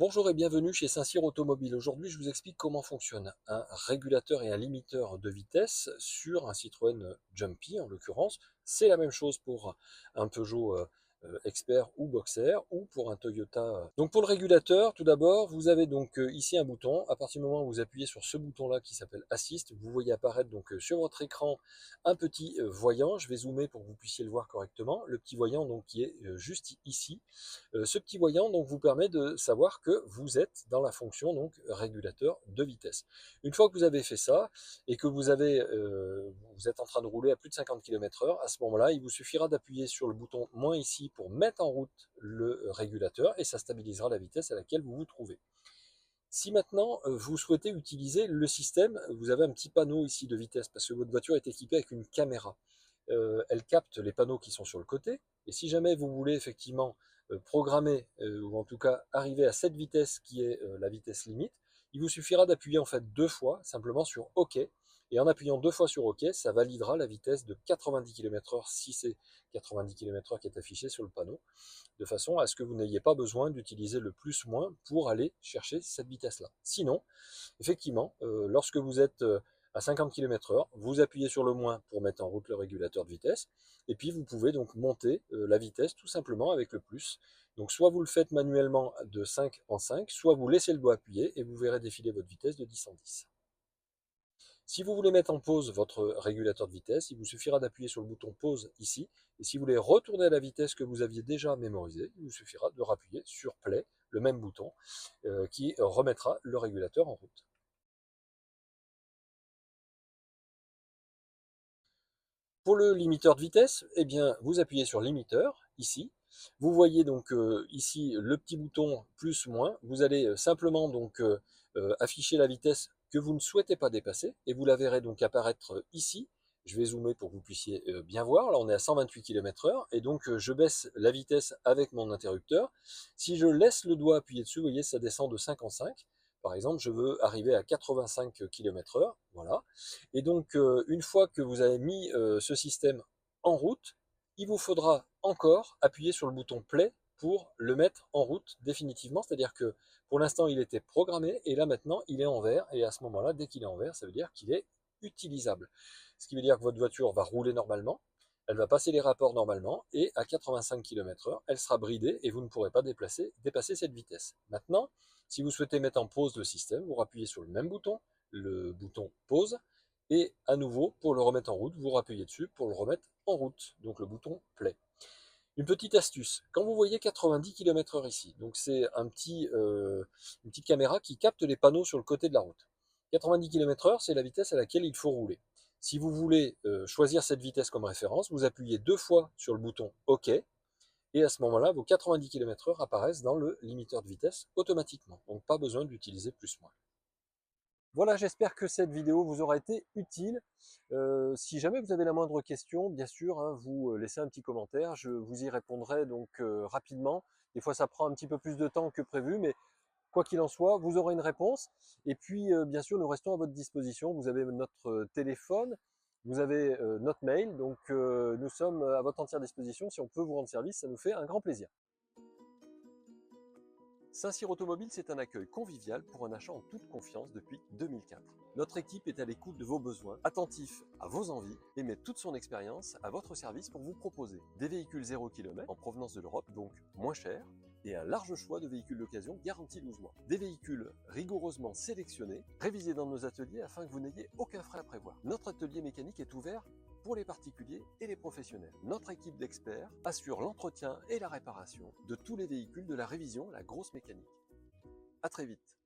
Bonjour et bienvenue chez Saint-Cyr Automobile. Aujourd'hui, je vous explique comment fonctionne un régulateur et un limiteur de vitesse sur un Citroën Jumpy en l'occurrence. C'est la même chose pour un Peugeot Expert ou Boxer ou pour un Toyota. Donc pour le régulateur, tout d'abord, vous avez donc ici un bouton. À partir du moment où vous appuyez sur ce bouton-là qui s'appelle Assist, vous voyez apparaître donc sur votre écran un petit voyant. Je vais zoomer pour que vous puissiez le voir correctement. Le petit voyant donc qui est juste ici. Ce petit voyant donc vous permet de savoir que vous êtes dans la fonction donc régulateur de vitesse. Une fois que vous avez fait ça et que vous êtes en train de rouler à plus de 50 km/h, à ce moment-là, il vous suffira d'appuyer sur le bouton moins ici pour mettre en route le régulateur et ça stabilisera la vitesse à laquelle vous vous trouvez. Si maintenant vous souhaitez utiliser le système, vous avez un petit panneau ici de vitesse parce que votre voiture est équipée avec une caméra. Elle capte les panneaux qui sont sur le côté et si jamais vous voulez effectivement programmer ou en tout cas arriver à cette vitesse qui est la vitesse limite, il vous suffira d'appuyer en fait deux fois simplement sur OK et en appuyant deux fois sur OK, ça validera la vitesse de 90 km/h si c'est 90 km/h qui est affiché sur le panneau, de façon à ce que vous n'ayez pas besoin d'utiliser le plus-moins pour aller chercher cette vitesse-là. Sinon, effectivement, lorsque vous êtes à 50 km/h, vous appuyez sur le moins pour mettre en route le régulateur de vitesse, et puis vous pouvez donc monter la vitesse tout simplement avec le plus. Donc soit vous le faites manuellement de 5 en 5, soit vous laissez le doigt appuyé et vous verrez défiler votre vitesse de 10 en 10. Si vous voulez mettre en pause votre régulateur de vitesse, il vous suffira d'appuyer sur le bouton pause ici. Et si vous voulez retourner à la vitesse que vous aviez déjà mémorisée, il vous suffira de rappuyer sur play, le même bouton, qui remettra le régulateur en route. Pour le limiteur de vitesse, eh bien, vous appuyez sur limiteur, ici. Vous voyez donc ici le petit bouton plus moins. Vous allez simplement donc afficher la vitesse que vous ne souhaitez pas dépasser et vous la verrez donc apparaître ici. Je vais zoomer pour que vous puissiez bien voir. Là, on est à 128 km/h et donc je baisse la vitesse avec mon interrupteur. Si je laisse le doigt appuyé dessus, vous voyez, ça descend de 5 en 5. Par exemple, je veux arriver à 85 km/h. Voilà. Et donc, une fois que vous avez mis ce système en route, il vous faudra encore appuyer sur le bouton play pour le mettre en route définitivement. C'est-à-dire que pour l'instant, il était programmé et là maintenant, il est en vert. Et à ce moment-là, dès qu'il est en vert, ça veut dire qu'il est utilisable. Ce qui veut dire que votre voiture va rouler normalement, elle va passer les rapports normalement et à 85 km/h, elle sera bridée et vous ne pourrez pas dépasser cette vitesse. Maintenant, si vous souhaitez mettre en pause le système, vous appuyez sur le bouton pause, et à nouveau, pour le remettre en route, vous rappuyez dessus pour le remettre en route, donc le bouton play. Une petite astuce, quand vous voyez 90 km/h ici, donc c'est une petite caméra qui capte les panneaux sur le côté de la route. 90 km/h, c'est la vitesse à laquelle il faut rouler. Si vous voulez choisir cette vitesse comme référence, vous appuyez deux fois sur le bouton OK, et à ce moment-là, vos 90 km/h apparaissent dans le limiteur de vitesse automatiquement. Donc pas besoin d'utiliser plus-moins. Voilà, j'espère que cette vidéo vous aura été utile. Si jamais vous avez la moindre question, bien sûr, hein, vous laissez un petit commentaire, je vous y répondrai donc rapidement. Des fois, ça prend un petit peu plus de temps que prévu, mais quoi qu'il en soit, vous aurez une réponse. Et puis, bien sûr, nous restons à votre disposition. Vous avez notre téléphone, vous avez notre mail, donc nous sommes à votre entière disposition. Si on peut vous rendre service, ça nous fait un grand plaisir. Saint-Cyr Automobile, c'est un accueil convivial pour un achat en toute confiance depuis 2004. Notre équipe est à l'écoute de vos besoins, attentif à vos envies et met toute son expérience à votre service pour vous proposer des véhicules 0 km en provenance de l'Europe, donc moins chers, et un large choix de véhicules d'occasion garantis 12 mois. Des véhicules rigoureusement sélectionnés, révisés dans nos ateliers afin que vous n'ayez aucun frais à prévoir. Notre atelier mécanique est ouvert pour les particuliers et les professionnels. Notre équipe d'experts assure l'entretien et la réparation de tous les véhicules de la révision, la grosse mécanique. À très vite.